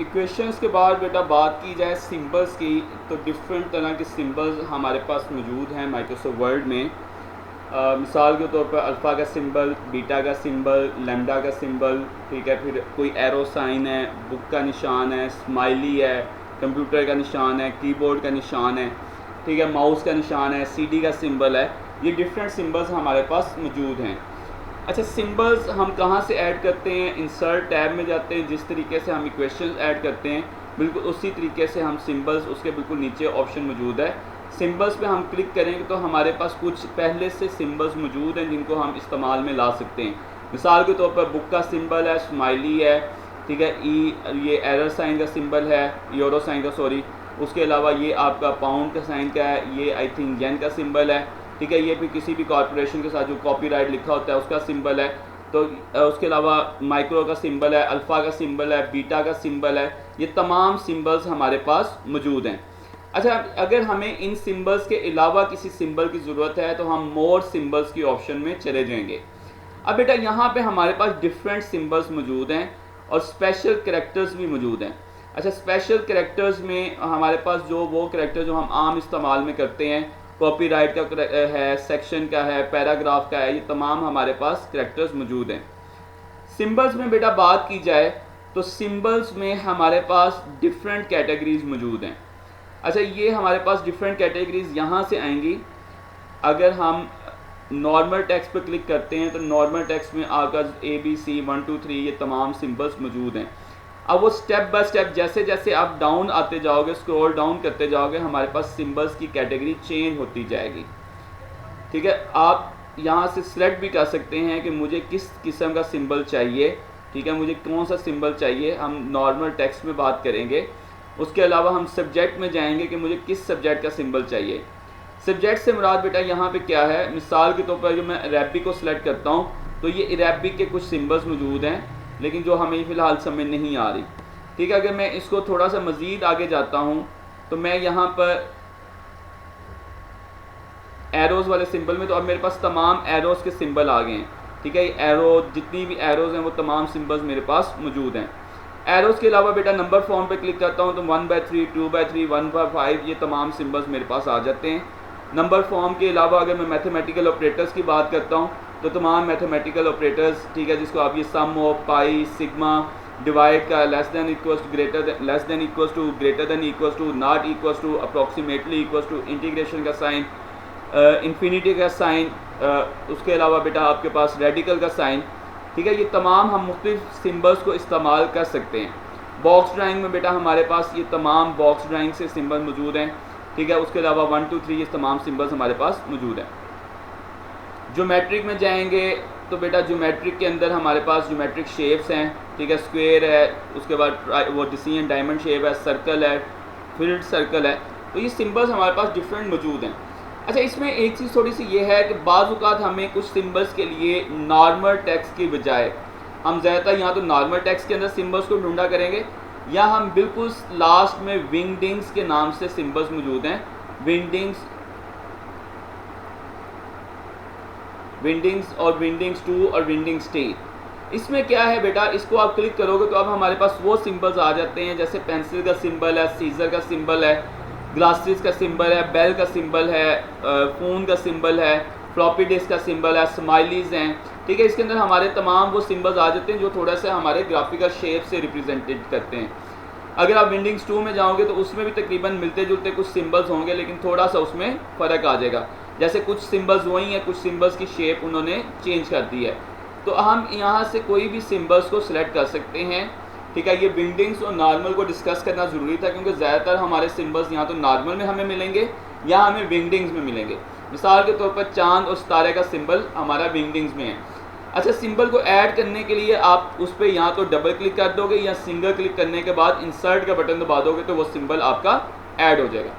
Equations के बाद बेटा बात की जाए सिंबल्स की, तो डिफरेंट तरह के सिंबल्स हमारे पास मौजूद हैं माइक्रोसॉफ्ट वर्ड में। मिसाल के तौर पर अल्फ़ा का सिंबल, बीटा का सिंबल, लैम्डा का सिंबल, ठीक है, फिर कोई एरो साइन है, बुक का निशान है, स्माइली है, कंप्यूटर का निशान है, कीबोर्ड का निशान है, ठीक है, माउस का निशान है, सीडी का सिंबल है। ये डिफरेंट सिंबल्स हमारे पास मौजूद हैं। अच्छा, सिंबल्स हम कहाँ से ऐड करते हैं? इंसर्ट टैब में जाते हैं। जिस तरीके से हम इक्वेशन ऐड करते हैं बिल्कुल उसी तरीके से हम सिंबल्स, उसके बिल्कुल नीचे ऑप्शन मौजूद है, सिंबल्स पे हम क्लिक करेंगे तो हमारे पास कुछ पहले से सिंबल्स मौजूद हैं जिनको हम इस्तेमाल में ला सकते हैं। मिसाल के तौर पर बुक का सिंबल है, स्माइली है, ठीक है, ये एरर साइन का सिंबल है, यूरो साइन का, सॉरी। उसके अलावा ये आपका पाउंड का साइन का है, ये आई थिंक येन का सिंबल है, ठीक है। ये भी किसी भी कॉर्पोरेशन के साथ जो कॉपीराइट लिखा होता है उसका सिंबल है। तो उसके अलावा माइक्रो का सिंबल है, अल्फ़ा का सिंबल है, बीटा का सिंबल है। ये तमाम सिंबल्स हमारे पास मौजूद हैं। अच्छा, अगर हमें इन सिंबल्स के अलावा किसी सिंबल की ज़रूरत है तो हम मोर सिंबल्स की ऑप्शन में चले जाएंगे। अब बेटा यहाँ पे हमारे पास डिफरेंट सिंबल्स मौजूद हैं और स्पेशल कैरेक्टर्स भी मौजूद हैं। अच्छा, स्पेशल कैरेक्टर्स में हमारे पास वो कैरेक्टर जो हम आम इस्तेमाल में करते हैं, कॉपीराइट का है, सेक्शन का है, पैराग्राफ का है, ये तमाम हमारे पास कैरेक्टर्स मौजूद हैं। सिंबल्स में बेटा बात की जाए तो सिंबल्स में हमारे पास डिफरेंट कैटेगरीज मौजूद हैं। अच्छा, ये हमारे पास डिफरेंट कैटेगरीज यहाँ से आएंगी। अगर हम नॉर्मल टेक्स्ट पर क्लिक करते हैं तो नॉर्मल टेक्स्ट में आपका ABC 1 2 3 ये तमाम सिंबल्स मौजूद हैं। अब वो स्टेप बाय स्टेप जैसे जैसे आप डाउन आते जाओगे, स्क्रॉल डाउन करते जाओगे, हमारे पास सिंबल्स की कैटेगरी चेंज होती जाएगी, ठीक है। आप यहाँ से सिलेक्ट भी कर सकते हैं कि मुझे किस किस्म का सिंबल चाहिए, ठीक है, मुझे कौन सा सिंबल चाहिए। हम नॉर्मल टेक्स्ट में बात करेंगे। उसके अलावा हम सब्जेक्ट में जाएंगे कि मुझे किस सब्जेक्ट का सिंबल चाहिए। सब्जेक्ट से मुराद बेटा यहाँ पे क्या है? मिसाल के तौर पर जो मैं अरेबिक को सिलेक्ट करता हूँ तो ये अरेबिक के कुछ सिंबल्स मौजूद हैं, लेकिन जो हमें फ़िलहाल समझ नहीं आ रही, ठीक है। अगर मैं इसको थोड़ा सा मज़ीद आगे जाता हूँ तो मैं यहाँ पर एरोज़ वाले सिंबल में, तो अब मेरे पास तमाम एरोज़ के सिंबल आ गए हैं, ठीक है। एरो, जितनी भी एरोज़ हैं वो तमाम सिंबल्स मेरे पास मौजूद हैं। एरोज़ के अलावा बेटा नंबर फॉर्म पे क्लिक करता हूँ तो 1/3, 2/3, 1/5 ये तमाम सिंबल्स मेरे पास आ जाते हैं। नंबर फॉर्म के अलावा अगर मैं मैथमेटिकल ऑपरेटर्स की बात करता हूँ तो तमाम मैथमेटिकल ऑपरेटर्स, ठीक है, जिसको आप ये sum of, pi, sigma, divide का, less than equals to, greater than equals to, not equals to, approximately equals to, integration का साइन, इन्फिनिटी का साइन, उसके अलावा बेटा आपके पास रेडिकल का साइन, ठीक है। ये तमाम हम मुख्तलिफ सिंबल्स को इस्तेमाल कर सकते हैं। बॉक्स ड्राइंग में बेटा हमारे पास ये तमाम बॉक्स ड्राइंग से सिंबल मौजूद हैं, ठीक है। उसके अलावा 1 2 3 ये तमाम सिंबल्स हमारे पास मौजूद हैं। ज्योमेट्रिक में जाएंगे तो बेटा ज्योमेट्रिक के अंदर हमारे पास ज्योमेट्रिक शेप्स हैं, ठीक है। स्क्वायर है, उसके बाद वो डिसीजन डायमंड शेप है, सर्कल है, फिल्ड सर्कल है। तो ये सिंबल्स हमारे पास डिफरेंट मौजूद हैं। अच्छा, इसमें एक चीज़ थोड़ी सी ये है कि बाज़ औक़ात हमें कुछ सिंबल्स के लिए नॉर्मल टेक्स्ट की बजाय हम ज़्यादातर यहाँ तो नॉर्मल टेक्स्ट के अंदर सिंबल्स को ढूंढा करेंगे, या हम बिल्कुल लास्ट में विंगडिंग्स के नाम से सिंबल्स मौजूद हैं। विंडिंग्स और विंडिंग्स 2 और विंडिंग्स 3। इसमें क्या है बेटा, इसको आप क्लिक करोगे तो अब हमारे पास वो सिंबल्स आ जाते हैं जैसे पेंसिल का सिंबल है, सीजर का सिंबल है, ग्लासेस का सिंबल है, बेल का सिंबल है, फ़ोन का सिंबल है, फ्लॉपी डिस्क का सिंबल है, स्माइलीज़ हैं, ठीक है। इसके अंदर हमारे तमाम वो सिंबल्स आ जाते हैं जो थोड़ा सा हमारे ग्राफिकल शेप से रिप्रेजेंटेड करते हैं। अगर आप विंडिंग्स 2 में जाओगे तो उसमें भी तकरीबन मिलते जुलते कुछ सिंबल्स होंगे, लेकिन थोड़ा सा उसमें फ़र्क आ जाएगा। जैसे कुछ सिंबल्स वही हैं, कुछ सिंबल्स की शेप उन्होंने चेंज कर दी है। तो हम यहाँ से कोई भी सिंबल्स को सिलेक्ट कर सकते हैं, ठीक है। ये विंडिंग्स और नॉर्मल को डिस्कस करना ज़रूरी था क्योंकि ज़्यादातर हमारे सिंबल्स यहाँ तो नॉर्मल में हमें मिलेंगे या हमें विंडिंग्स में मिलेंगे। मिसाल के तौर पर चांद और सितारे का सिंबल हमारा विंडिंग्स में है। अच्छा, सिंबल को ऐड करने के लिए आप उस पर यहाँ तो डबल क्लिक कर दोगे या सिंगल क्लिक करने के बाद इंसर्ट का बटन दबा दोगे तो वो सिंबल आपका ऐड हो जाएगा।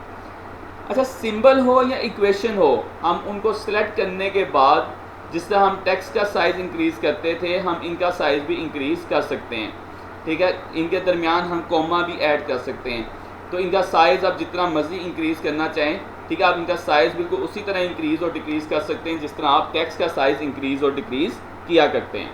अच्छा, सिंबल हो या इक्वेशन हो, हम उनको सिलेक्ट करने के बाद जिस तरह हम टेक्स्ट का साइज़ इंक्रीज़ करते थे, हम इनका साइज़ भी इंक्रीज़ कर सकते हैं, ठीक है। इनके दरमियान हम कॉमा भी ऐड कर सकते हैं। तो इनका साइज़ आप जितना मर्जी इंक्रीज़ करना चाहें, ठीक है, आप इनका साइज़ बिल्कुल उसी तरह इंक्रीज़ और डिक्रीज़ कर सकते हैं जिस तरह आप टेक्स्ट का साइज़ इंक्रीज़ और डिक्रीज़ किया करते हैं।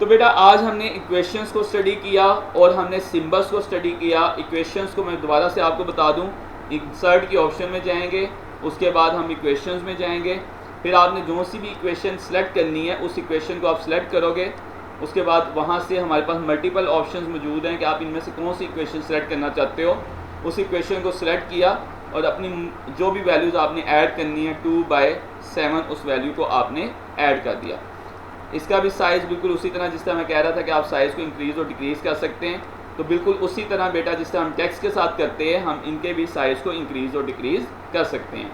तो बेटा आज हमने इक्वेशंस को स्टडी किया और हमने सिंबल्स को स्टडी किया। इक्वेशंस को मैं दोबारा से आपको बता दूं, इंसर्ट की ऑप्शन में जाएंगे, उसके बाद हम इक्वेशंस में जाएंगे, फिर आपने जो सी भी इक्वेशन सेलेक्ट करनी है उस इक्वेशन को आप सेलेक्ट करोगे। उसके बाद वहाँ से हमारे पास मल्टीपल ऑप्शंस मौजूद हैं कि आप इनमें से कौन सी इक्वेशन सेलेक्ट करना चाहते हो। उस इक्वेशन को सिलेक्ट किया और अपनी जो भी वैल्यूज़ आपने ऐड करनी है 2/7 उस वैल्यू को आपने ऐड कर दिया। इसका भी साइज़ बिल्कुल उसी तरह जिस तरह मैं कह रहा था कि आप साइज़ को इंक्रीज़ और डिक्रीज़ कर सकते हैं, तो बिल्कुल उसी तरह बेटा जिस तरह हम टेक्स्ट के साथ करते हैं हम इनके भी साइज़ को इंक्रीज़ और डिक्रीज़ कर सकते हैं।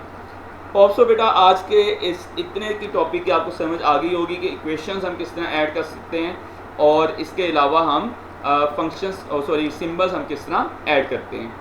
होप सो बेटा आज के इस इतने की टॉपिक की आपको समझ आ गई होगी कि इक्वेशंस हम किस तरह ऐड कर सकते हैं और इसके अलावा हम सिंबल्स हम किस तरह ऐड करते हैं।